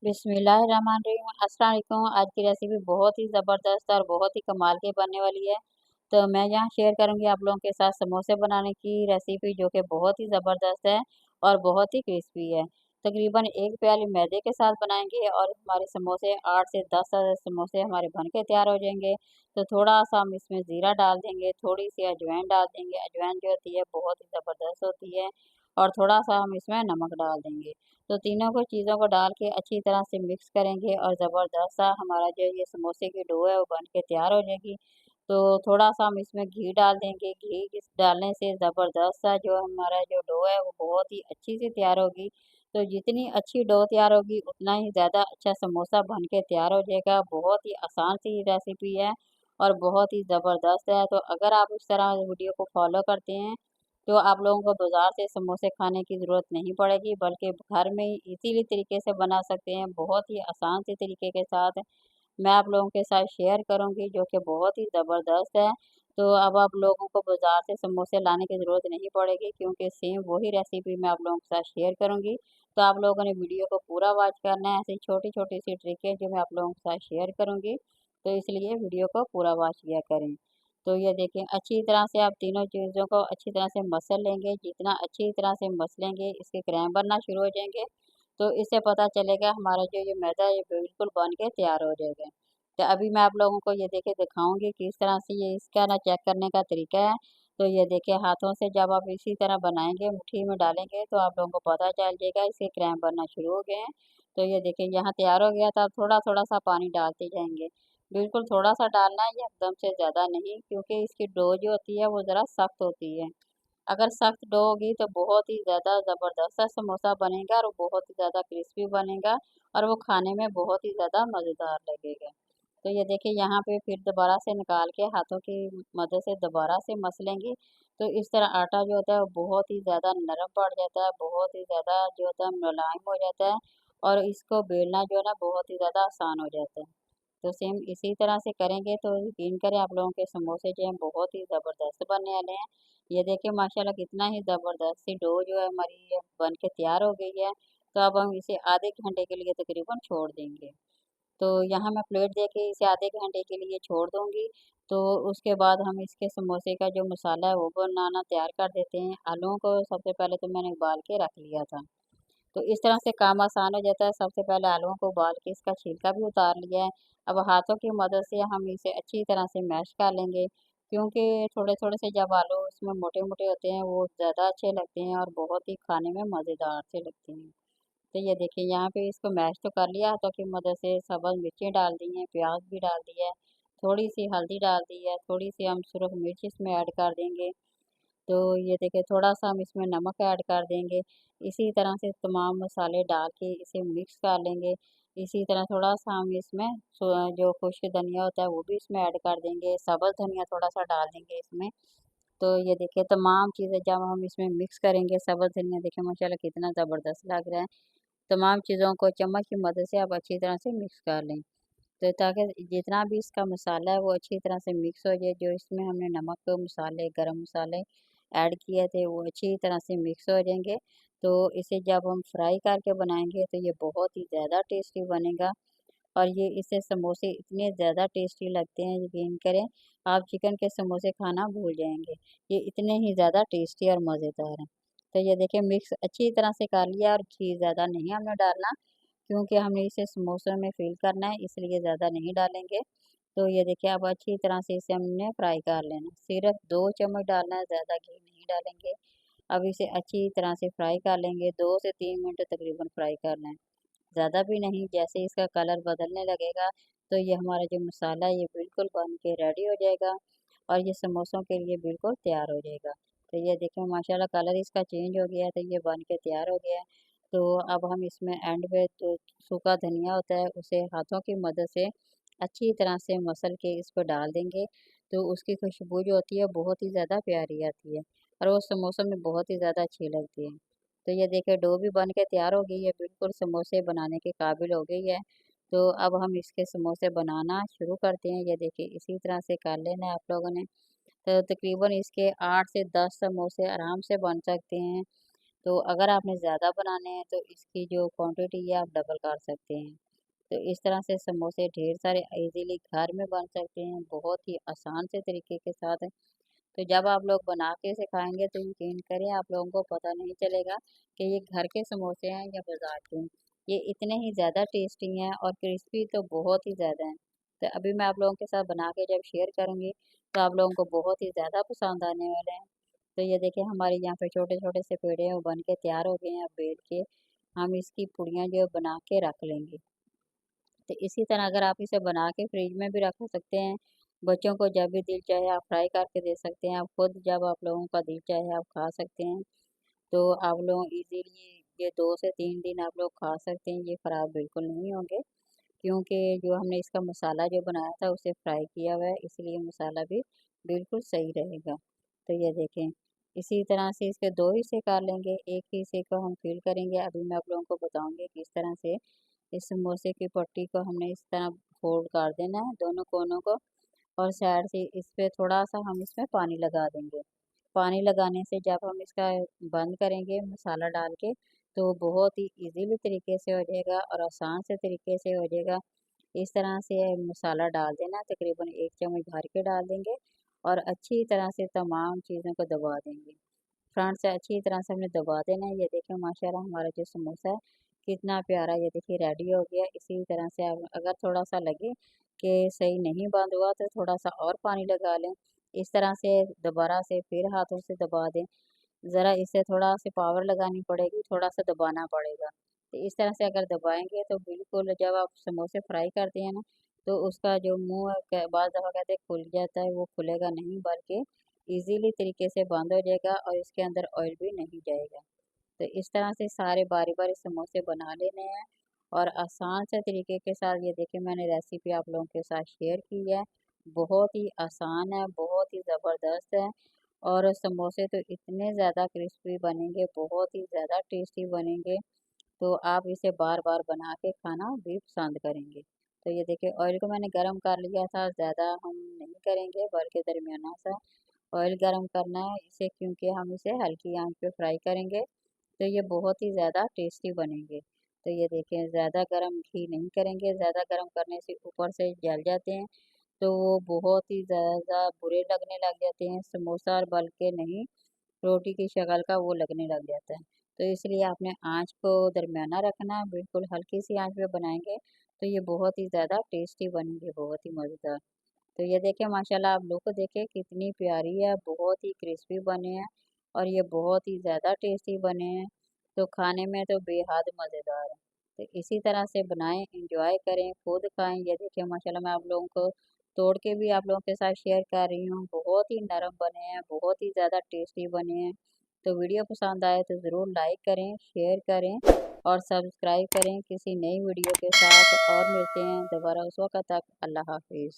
बिस्मिल्लाहिर्रहमानिर्रहीम। अस्सलाम वालेकुम। आज की रेसिपी बहुत ही ज़बरदस्त और बहुत ही कमाल की बनने वाली है। तो मैं यहाँ शेयर करूँगी आप लोगों के साथ समोसे बनाने की रेसिपी, जो कि बहुत ही ज़बरदस्त है और बहुत ही क्रिस्पी है। तकरीबन 1 प्याली मैदे के साथ बनाएंगे और हमारे समोसे 8 से 10 समोसे हमारे बन के तैयार हो जाएंगे। तो थोड़ा-सा हम इसमें ज़ीरा डाल देंगे, थोड़ी-सी अजवाइन डाल देंगे। अजवाइन जो होती है बहुत ही ज़बरदस्त होती है, और थोड़ा-सा हम इसमें नमक डाल देंगे। तो तीनों को चीज़ों को डाल के अच्छी तरह से मिक्स करेंगे और ज़बरदस्त सा हमारा जो ये समोसे की डो है वो बन के तैयार हो जाएगी। तो थोड़ा-सा हम इसमें घी डाल देंगे। घी इस डालने से ज़बरदस्त सा जो हमारा जो डो है वो बहुत ही अच्छी से तैयार होगी। तो जितनी अच्छी डो तैयार होगी उतना ही ज़्यादा अच्छा समोसा बन के तैयार हो जाएगा। बहुत ही आसान सी रेसिपी है और बहुत ही ज़बरदस्त है। तो अगर आप इस तरह वीडियो को फॉलो करते हैं तो आप लोगों को बाज़ार से समोसे खाने की ज़रूरत नहीं पड़ेगी, बल्कि घर में ही इज़ीली तरीके से बना सकते हैं। बहुत ही आसान से तरीके के साथ मैं आप लोगों के साथ शेयर करूंगी, जो कि बहुत ही ज़बरदस्त है। तो अब आप लोगों को बाज़ार से समोसे लाने की ज़रूरत नहीं पड़ेगी, क्योंकि सेम वही रेसिपी मैं आप लोगों के साथ शेयर करूंगी। तो आप लोगों ने वीडियो को पूरा वॉच करना है। ऐसी छोटी-छोटी सी ट्रिक है जो मैं आप लोगों के साथ शेयर करूंगी, तो इसलिए वीडियो को पूरा वॉच किया करें। तो ये देखें, अच्छी तरह से आप तीनों चीज़ों को अच्छी तरह से मसल लेंगे। जितना अच्छी तरह से मसलेंगे इसके क्रैम बनना शुरू हो जाएंगे। तो इससे पता चलेगा हमारा जो ये मैदा है ये बिल्कुल बन के तैयार हो जाएगा। तो अभी मैं आप लोगों को ये देखे दिखाऊंगी किस तरह से ये इसका ना चेक करने का तरीका है। तो ये देखिए, हाथों से जब आप इसी तरह बनाएंगे, मुट्ठी में डालेंगे, तो आप लोगों को पता चल जाएगा इसके क्रैम बनना शुरू हो गए हैं। तो ये देखिए, यहाँ तैयार हो गया था। अब थोड़ा थोड़ा सा पानी डालते जाएंगे। बिल्कुल थोड़ा-सा डालना है, ये एकदम से ज़्यादा नहीं, क्योंकि इसकी डो जो होती है वो ज़रा सख्त होती है। अगर सख्त डो होगी तो बहुत ही ज़्यादा ज़बरदस्त सा समोसा बनेगा और वो बहुत ही ज़्यादा क्रिस्पी बनेगा और वो खाने में बहुत ही ज़्यादा मज़ेदार लगेगा। तो ये देखिए, यहाँ पे फिर दोबारा से निकाल के हाथों की मदद से दोबारा से मसलेंगे। तो इस तरह आटा जो होता है वो बहुत ही ज़्यादा नरम पड़ जाता है, बहुत ही ज़्यादा जो होता है मुलायम हो जाता है, और इसको बेलना जो है ना बहुत ही ज़्यादा आसान हो जाता है। तो सेम इसी तरह से करेंगे तो यकीन करें आप लोगों के समोसे जो हैं बहुत ही ज़बरदस्त बनने वाले हैं। ये देखिए, माशाल्लाह कितना ही ज़बरदस्त सी डो जो है हमारी ये बन के तैयार हो गई है। तो अब हम इसे आधे घंटे के लिए तकरीबन छोड़ देंगे। तो यहाँ मैं प्लेट दे के इसे आधे घंटे के लिए छोड़ दूँगी। तो उसके बाद हम इसके समोसे का जो मसाला है वो बनाना तैयार कर देते हैं। आलूओं को सबसे पहले तो मैंने उबाल के रख लिया था। तो इस तरह से काम आसान हो जाता है। सबसे पहले आलूओं को उबाल के इसका छिलका भी उतार लिया है। अब हाथों की मदद से हम इसे अच्छी तरह से मैश कर लेंगे, क्योंकि थोड़े-थोड़े से जब आलू उसमें मोटे-मोटे होते हैं वो ज़्यादा अच्छे लगते हैं और बहुत ही खाने में मज़ेदार से लगते हैं। तो ये देखिए, यहाँ पे इसको मैश तो कर लिया हाथों की मदद से। सब्ज़ मिर्चें डाल दी हैं, प्याज भी डाल दिया है, थोड़ी-सी हल्दी डाल दी है, थोड़ी-सी हम सुरख मिर्च इसमें ऐड कर देंगे। तो ये देखिए, थोड़ा-सा हम इसमें नमक ऐड कर देंगे। इसी तरह से तमाम मसाले डाल के इसे मिक्स कर लेंगे। इसी तरह थोड़ा-सा हम इसमें जो खुश्क धनिया होता है वो भी इसमें ऐड कर देंगे। सब्ज़ धनिया थोड़ा-सा डाल देंगे इसमें। तो ये देखिए, तमाम चीज़ें जब हम इसमें मिक्स करेंगे, सब्ज़ धनिया देखिए माशाल्लाह कितना ज़बरदस्त लग रहा है। तमाम चीज़ों को चम्मच की मदद से आप अच्छी तरह से मिक्स कर लें। तो ताकि जितना भी इसका मसाला है वो अच्छी तरह से मिक्स हो जाए। जो इसमें हमने नमक, मसाले, गरम मसाले ऐड किए थे वो अच्छी तरह से मिक्स हो जाएंगे। तो इसे जब हम फ्राई करके बनाएंगे तो ये बहुत ही ज़्यादा टेस्टी बनेगा, और ये इससे समोसे इतने ज़्यादा टेस्टी लगते हैं, यकीन करें आप चिकन के समोसे खाना भूल जाएंगे। ये इतने ही ज़्यादा टेस्टी और मज़ेदार हैं। तो ये देखिए, मिक्स अच्छी तरह से कर लिया, और घी ज़्यादा नहीं हमें डालना, क्योंकि हमने इसे समोसे में फिल करना है, इसलिए ज़्यादा नहीं डालेंगे। तो ये देखिए, अब अच्छी तरह से इसे हमने फ्राई कर लेना। सिर्फ 2 चम्मच डालना है, ज़्यादा घी नहीं डालेंगे। अब इसे अच्छी तरह से फ्राई कर लेंगे। 2 से 3 मिनट तकरीबन फ्राई करना है, ज़्यादा भी नहीं। जैसे इसका कलर बदलने लगेगा तो ये हमारा जो मसाला है ये बिल्कुल बन के रेडी हो जाएगा, और ये समोसों के लिए बिल्कुल तैयार हो जाएगा। तो ये देखें, माशाल्लाह कलर इसका चेंज हो गया है, तो ये बन के तैयार हो गया है। तो अब हम इसमें एंड में जो सूखा धनिया होता है उसे हाथों की मदद से अच्छी तरह से मसल के इस पर डाल देंगे। तो उसकी खुशबू जो होती है बहुत ही ज़्यादा प्यारी आती है, और वो समोसों में बहुत ही ज़्यादा अच्छी लगती है। तो ये देखिए, डो भी बन के तैयार हो गई है, बिल्कुल समोसे बनाने के काबिल हो गई है। तो अब हम इसके समोसे बनाना शुरू करते हैं। ये देखिए, इसी तरह से कर लेना है आप लोगों ने। तो तकरीबन इसके 8 से 10 समोसे आराम से बन सकते हैं। तो अगर आपने ज़्यादा बनाने हैं तो इसकी जो क्वांटिटी है आप डबल कर सकते हैं। तो इस तरह से समोसे ढेर सारे इजीली घर में बन सकते हैं, बहुत ही आसान से तरीके के साथ। तो जब आप लोग बना के इसे खाएंगे तो यकीन करें आप लोगों को पता नहीं चलेगा कि ये घर के समोसे हैं या बाजार के हैं। ये इतने ही ज़्यादा टेस्टी हैं और क्रिस्पी तो बहुत ही ज़्यादा हैं। तो अभी मैं आप लोगों के साथ बना के जब शेयर करूँगी तो आप लोगों को बहुत ही ज़्यादा पसंद आने वाले हैं। तो ये देखिए हमारे यहाँ पे छोटे छोटे से पेड़े हैं वो बन के तैयार हो गए हैं। अब बेल के हम इसकी पुड़ियाँ जो है बना के रख लेंगे। तो इसी तरह अगर आप इसे बना के फ्रिज में भी रख सकते हैं, बच्चों को जब भी दिल चाहे आप फ्राई करके दे सकते हैं, आप खुद जब आप लोगों का दिल चाहे आप खा सकते हैं। तो आप लोग इजीली ये 2 से 3 दिन आप लोग खा सकते हैं, ये ख़राब बिल्कुल नहीं होंगे क्योंकि जो हमने इसका मसाला जो बनाया था उसे फ्राई किया हुआ है, इसलिए मसाला भी बिल्कुल सही रहेगा। तो ये देखें, इसी तरह से इसके 2 हिस्से कर लेंगे, एक हिस्से को हम फिल करेंगे। अभी मैं आप लोगों को बताऊँगी किस तरह से इस समोसे की पट्टी को हमने इस तरह फोल्ड कर देना है दोनों कोनों को, और साइड से इस पे थोड़ा-सा हम इसमें पानी लगा देंगे। पानी लगाने से जब हम इसका बंद करेंगे मसाला डाल के, तो वो बहुत ही ईज़िली तरीके से हो जाएगा और आसान से तरीके से हो जाएगा। इस तरह से मसाला डाल देना, तकरीबन 1 चम्मच भर के डाल देंगे और अच्छी तरह से तमाम चीज़ों को दबा देंगे। फ्रंट से अच्छी तरह से हमने दबा देना है। ये देखिए माशाल्लाह हमारा जो समोसा है कितना प्यारा ये देखिए रेडी हो गया। इसी तरह से आप अगर थोड़ा-सा लगे कि सही नहीं बंद हुआ तो थोड़ा-सा और पानी लगा लें। इस तरह से दोबारा से फिर हाथों से दबा दें। ज़रा इसे थोड़ा-सी पावर लगानी पड़ेगी, थोड़ा-सा दबाना पड़ेगा। तो इस तरह से अगर दबाएँगे तो बिल्कुल जब आप समोसे फ्राई करते हैं ना, तो उसका जो मुँह है क बाज़ दफ़ा कहते हैं खुल जाता है, वो खुलेगा नहीं बल्कि ईज़िली तरीके से बंद हो जाएगा और इसके अंदर ऑयल भी नहीं जाएगा। तो इस तरह से सारे बारी-बारी समोसे बना लेने हैं और आसान से तरीके के साथ ये देखिए मैंने रेसिपी आप लोगों के साथ शेयर की है। बहुत ही आसान है, बहुत ही ज़बरदस्त है और समोसे तो इतने ज़्यादा क्रिस्पी बनेंगे, बहुत ही ज़्यादा टेस्टी बनेंगे, तो आप इसे बार-बार बना के खाना भी पसंद करेंगे। तो ये देखिए ऑयल को मैंने गरम कर लिया था, ज़्यादा हम नहीं करेंगे बल्कि दरमियाना-सा ऑयल गरम करना है इसे, क्योंकि हम इसे हल्की आंच पे फ्राई करेंगे तो ये बहुत ही ज़्यादा टेस्टी बनेंगे। तो ये देखें ज़्यादा गरम घी नहीं करेंगे, ज़्यादा गरम करने से ऊपर से जल जाते हैं, तो वो बहुत ही ज़्यादा बुरे लगने लग जाते हैं, समोसा और बल्कि नहीं रोटी की शक्ल का वो लगने लग जाता है। तो इसलिए आपने आँच को दरमियाना रखना है, बिल्कुल हल्की सी आँच पे बनाएँगे, तो ये बहुत ही ज़्यादा टेस्टी बनेंगे, बहुत ही मज़ेदार। तो ये देखें माशाल्लाह आप लुक देखें कितनी प्यारी है, बहुत ही क्रिस्पी बने हैं और ये बहुत ही ज़्यादा टेस्टी बने हैं, तो खाने में तो बेहद मज़ेदार है। तो इसी तरह से बनाएँ, एंजॉय करें, खुद खाएँ। ये देखिए माशाल्लाह मैं आप लोगों को तोड़ के भी आप लोगों के साथ शेयर कर रही हूँ, बहुत ही नरम बने हैं, बहुत ही ज़्यादा टेस्टी बने हैं। तो वीडियो पसंद आए तो ज़रूर लाइक करें, शेयर करें और सब्सक्राइब करें किसी नई वीडियो के साथ, और मिलते हैं दोबारा उस वक़्त तक अल्लाह हाफ़िज़।